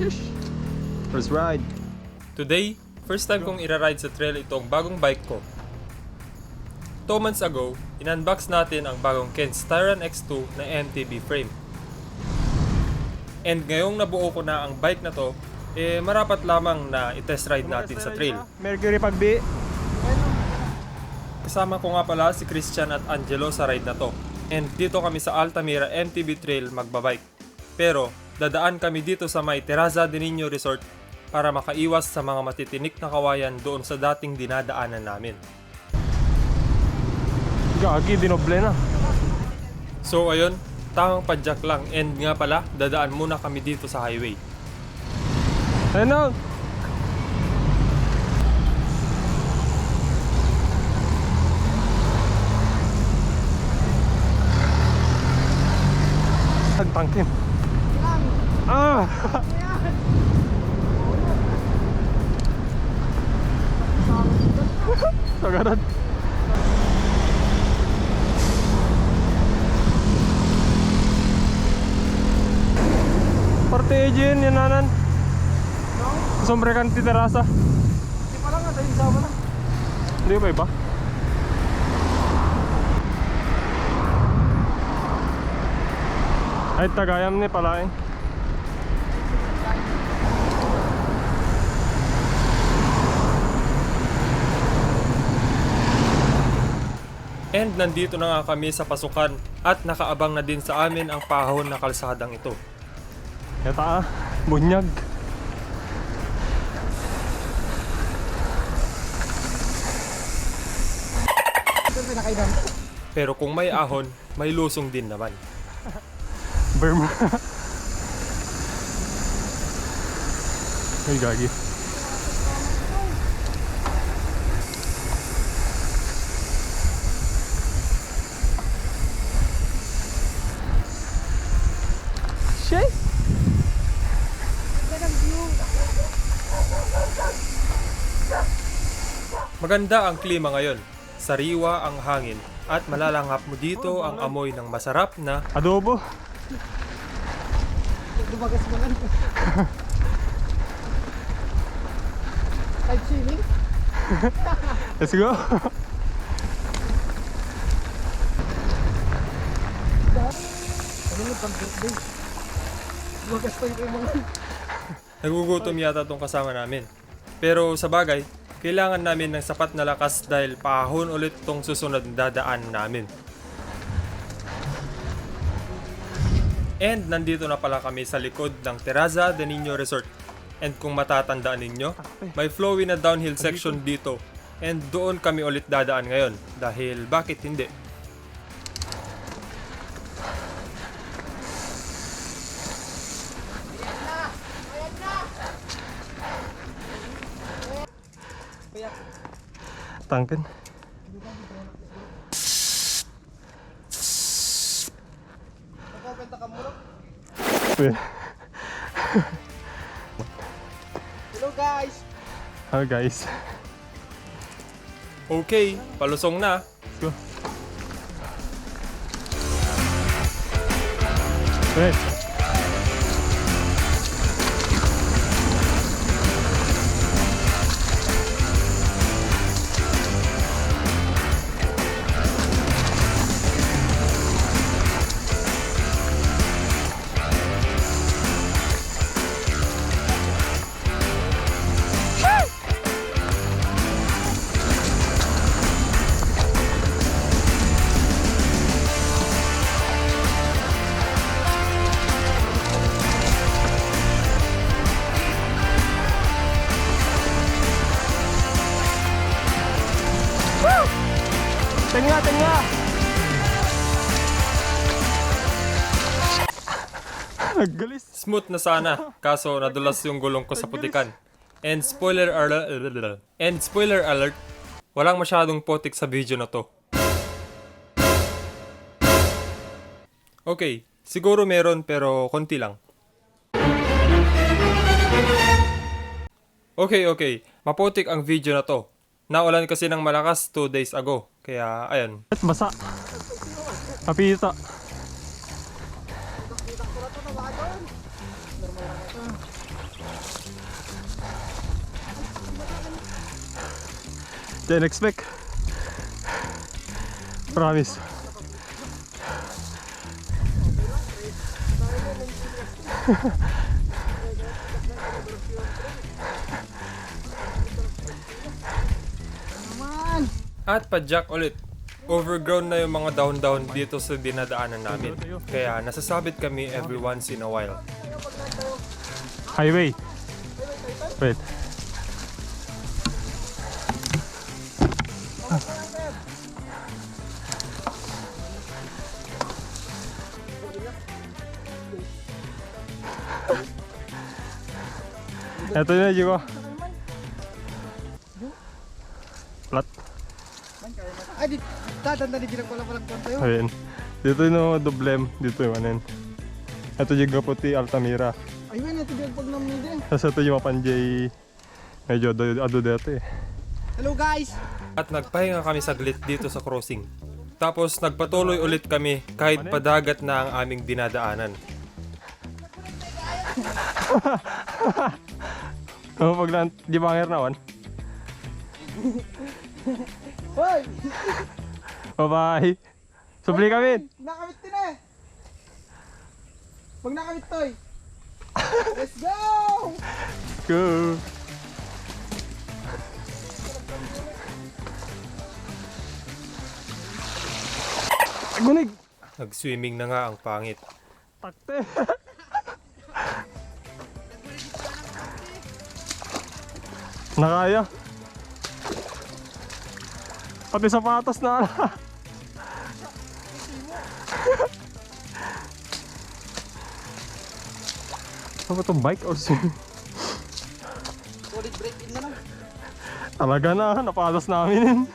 Sheesh. First ride. Today, first time kong ira-ride sa trail itong bagong bike ko. 2 months ago, in-unbox natin ang bagong Ken's Tyran X2 na MTB frame. And ngayong nabuo ko na ang bike na to, marapat lamang na i-test ride natin sa trail. Mercury pagbi. Kasama ko nga pala si Christian at Angelo sa ride na to. And dito kami sa Altamira MTB Trail magbabike. Pero dadaan kami dito sa may Terraza de Niño Resort para makaiwas sa mga matitinik na kawayan doon sa dating dinadaanan namin. Gagi, dinoble na. So ayun, tamang padyak lang, and nga pala, dadaan muna kami dito sa highway. Ayun na. Tangkin. Ah! Sagaran. Parte Ejin, yananan. Sombre kan ti terasa. Hindi pa lang, dahil sama na. Hindi ba iba? Ay, tagayam ni pala eh. And nandito na nga kami sa pasukan at nakaabang na din sa amin ang pahon na kalsadang ito. Yata bunyag. Ito pinakainan. Pero kung may ahon, may lusong din naman. Burma. Ay, gagi. Shit! Yan ang view. Maganda ang klima ngayon. Sariwa ang hangin at malalanghap mo dito ang amoy ng masarap na Adobo. Dumagas mo lang. Type swimming? Let's go. Ano mo pang birthday? Dumagas pa yung mga. nagugutom yata tong kasama namin. Pero sa bagay, kailangan namin ng sapat na lakas dahil pahon ulit tong susunod na dadaan namin. And nandito na pala kami sa likod ng Terraza de Niño Resort. And kung matatandaan ninyo, may flowy na downhill section dito. And doon kami ulit dadaan ngayon. Dahil bakit hindi? Tangkin. Nagkakanta ka muro? Hello guys! Hello guys. Okay, palusong na. Let's go. Wait. Tengah, tengah. Galis. Smooth na sana, kaso nadulas yung gulong ko sa putikan. And spoiler alert, walang masyadong potik sa video na to. Okay, siguro meron pero konti lang. Okay, maputik ang video na to. Naulan kasi ng malakas 2 days ago, kaya ayun. At basa. Kapita. Didn't expect. Promise. Naman! At padyak ulit. Overgrown na yung mga dahon-dahon dito sa dinadaanan namin. Kaya nasasabit kami every once in a while. Highway. Wait. Ito na, Jigo. Plat. Ay, di, dadanda di ginagpalang konto yun. Ayun. Dito yung dublem. Dito yung anin. Ito yung puti Altamira. Ayun, ito ginagpag namin din. Tapos ito yung Mapanjay. Medyo ado dito eh. Hello guys! At nagpahinga kami saglit dito sa crossing. Tapos nagpatuloy ulit kami kahit padagat na ang aming dinadaanan. Oh, pag lang, di ba ang naman? Hoy! Bye-bye. Subli kami. Nakamit din eh! Pag nakamit toy! Let's go! Go. Gunig. Nag-swimming na nga ang pangit. Takte. Nakaya. Pati sapatos na. Ano ba itong bike or swimming? Solid break in na lang. Talaga na, napalas namin.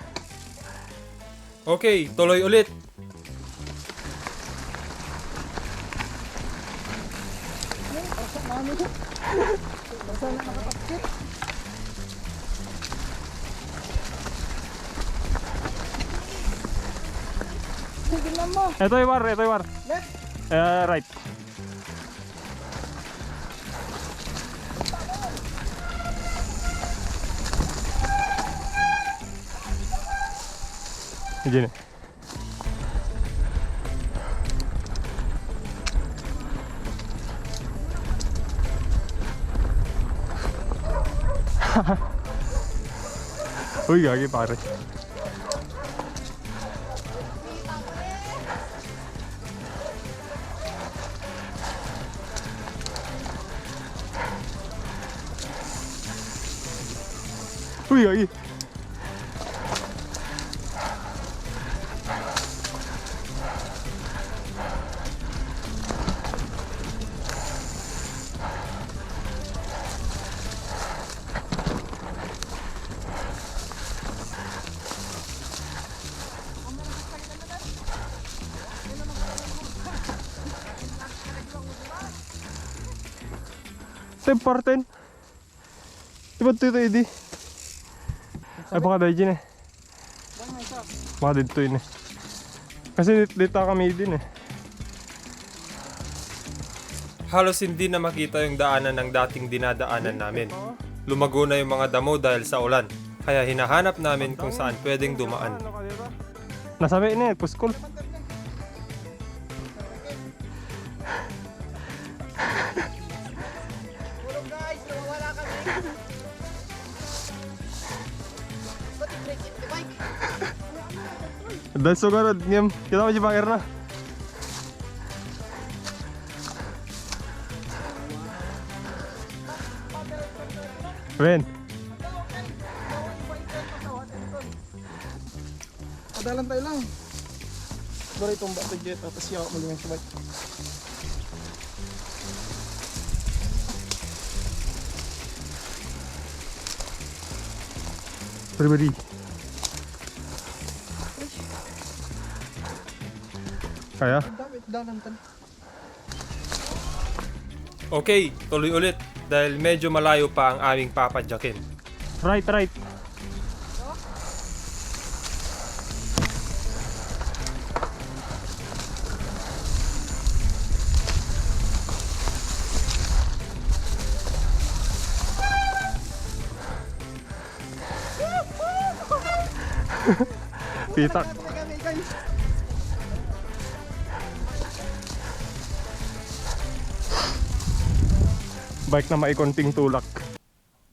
Okay, tuloy ulit. Basa namin. Basa na nakapakit. Sige na mo. Ito yung war, ito yung war. Left. Right. Gini. Uy, gagi pare. Uy, gagi. Step parten. Iba't ito edi. Ay baka dahil dyan eh. Baka dito yun eh. Kasi dito kami din eh. Halos hindi na makita yung daanan ng dating dinadaanan namin. Lumago na yung mga damo dahil sa ulan. Kaya hinahanap namin kung saan pwedeng dumaan. Nasabi na eh, puskol. Tulong guys, nawawala kami. Ba't i-break in the bike? Dahil sugarod, ngayam. Kita mo dyan bangir na. Ben. Padalan tayo lang. Bari itong bato jet, tapos yaw mo lang sa bike. Pribadi. Kaya? Dapat dalan tayo. Okay, tuloy ulit dahil medyo malayo pa ang aming papadyakin. Right, right. Pitak. Bike na may konting tulak.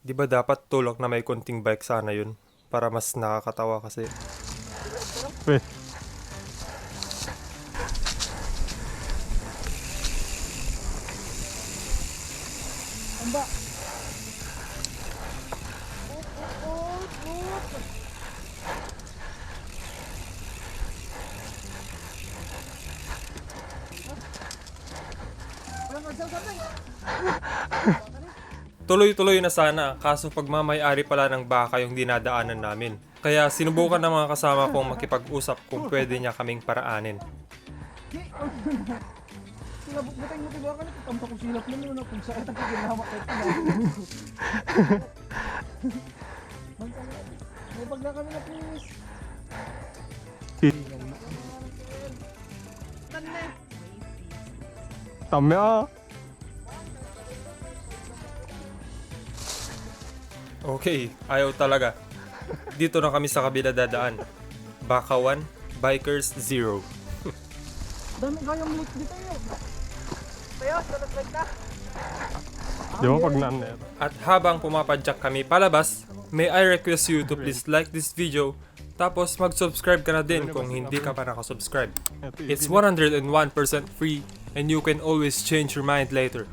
Di ba dapat tulak na may konting bike sana yun? Para mas nakakatawa kasi. Weh. Amba. Tuloy-tuloy na sana, kaso pagmamayari pala ng baka yung dinadaanan namin. Kaya sinubukan ng mga kasama kong makipag-usap kung pwede niya kaming paraanin. Butay mo tiba ka na, tamta ko silap mo na kung saan ang kaginawa kahit na. May pagla kami na please. Tama ah. Okay, ayaw talaga. Dito na kami sa kabila dadaan. Baka 1, Bikers 0. Dami kayong lit dito yun. Tayo, salat na. Di ba pag naan na yan? At habang pumapadyak kami palabas, may I request you to please like this video, tapos mag-subscribe ka na din kung hindi ka pa nakasubscribe. It's 101% free and you can always change your mind later.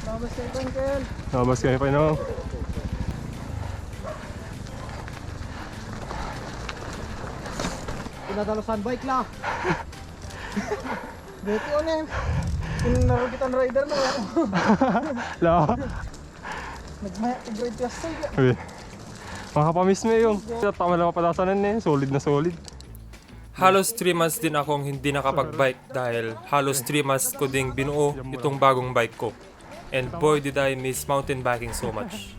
Labas kayo, Uncle. Nabas kayo pa no? Pinadalosan bike la. Dito on eh. Pinarugitan rider na yan. La. Nagmaya ko grade plus tayo. Uy. Makapamiss mo yung. Tama lang mapadasanan eh. Solid na solid. Halos 3 months din akong hindi nakapag-bike dahil halos 3 months ko ding binuo itong bagong bike ko. And boy did I miss mountain biking so much.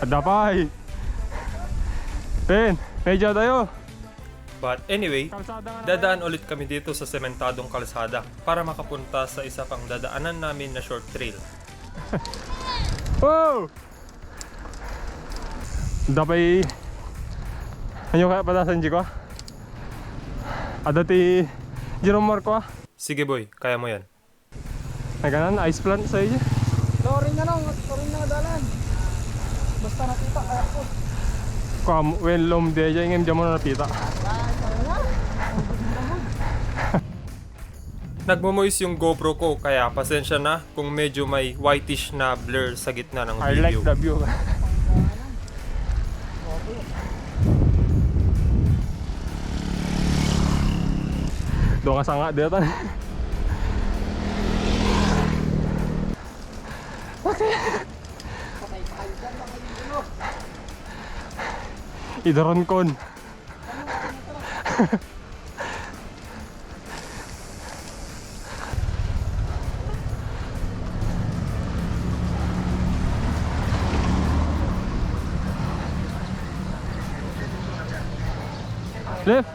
Adapay. Pen, medyo tayo. But anyway, dadaan ulit kami dito sa sementadong kalsada para makapunta sa isa pang dadaanan namin na short trail. Wow! Dapay. Ano kaya padasan ko? Ada ti Jerome Marco ah. Sige boy, kaya mo yan. Naganan ice plant sa iyo. Loring na lang, loring na dalan. Basta nakita kaya ko. Kam when lom de jay ngem jamon na pita. Nagmo-moist yung GoPro ko kaya pasensya na kung medyo may whitish na blur sa gitna ng I like video. the view. Doon ka sanga dito. Idaron kon. Left.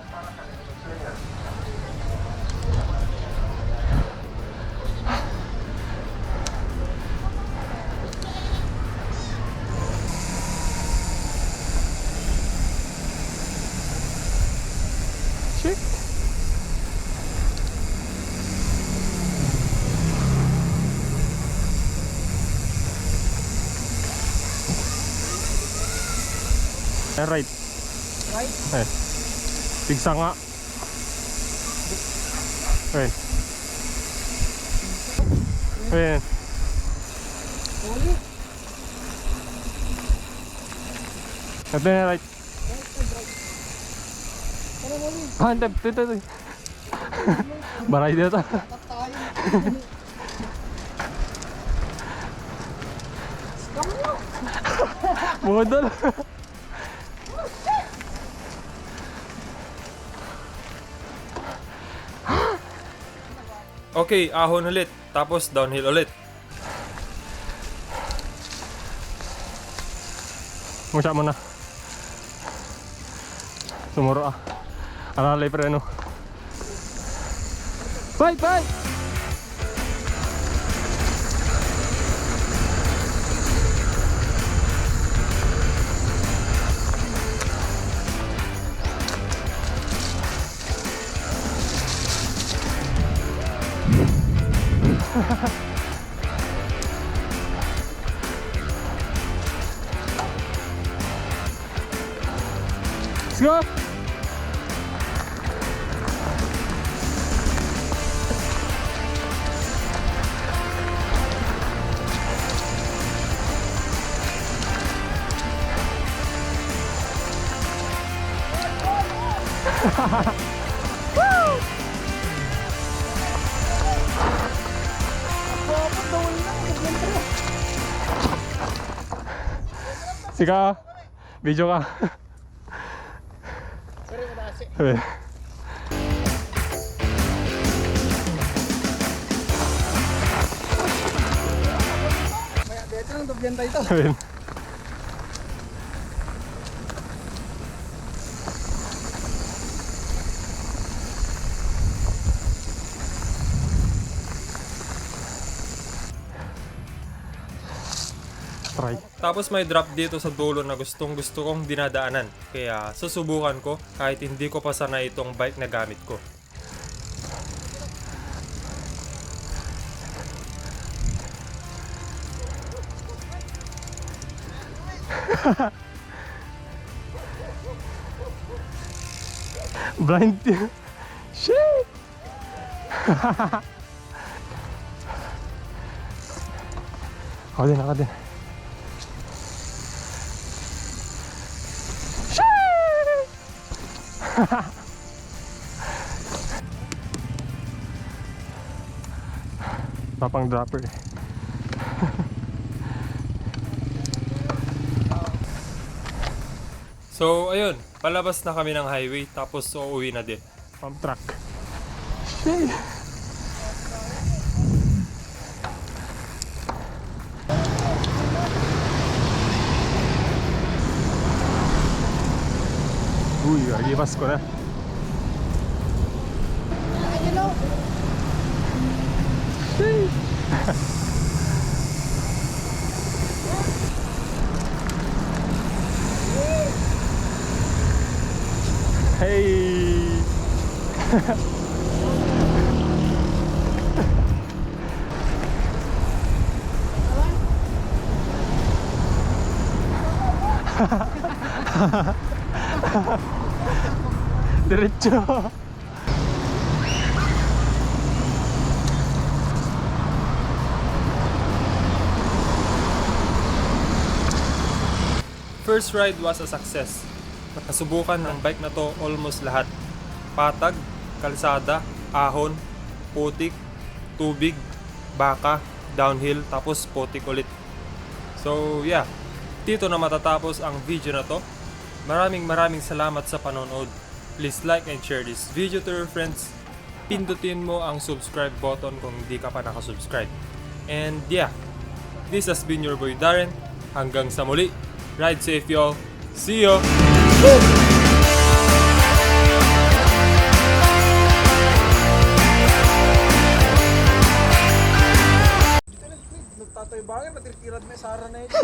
Right. Right? Eh. Tigsa nga. Ayun. Ayun. Huli. Ito na right. Ano huli? Ah, hindi. Ito. Baray dito. Tayo. Scam mo. Modal. Okay, ahon ulit. Tapos downhill ulit. Musya mo na. Sumuro ah. Alalay preno. Fight! Let's go! Sika, video ka. Sabi. Maya, dito lang dobyan tayo ito. Sabi. Try. Tapos may drop dito sa dulo na gustong gusto kong dinadaanan. Kaya susubukan ko kahit hindi ko pa sanay itong bike na gamit ko. Blind. Shit! Ako din. Papang dropper. So ayun, palabas na kami ng highway tapos uuwi na din. Pump truck. Shit! Uy, agipas ko na. Hello. Hey! Diretso. First ride was a success. Nasubukan ng bike na to almost lahat. Patag, kalsada, ahon, putik, tubig, baka, downhill, tapos putik ulit. So yeah, dito na matatapos ang video na to. Maraming salamat sa panonood. Please like and share this video to your friends. Pindutin mo ang subscribe button kung hindi ka pa nakasubscribe. And yeah, this has been your boy Darren. Hanggang sa muli. Ride safe y'all. See ya! Nagtatoy bagay, matirkirad may sara na ito.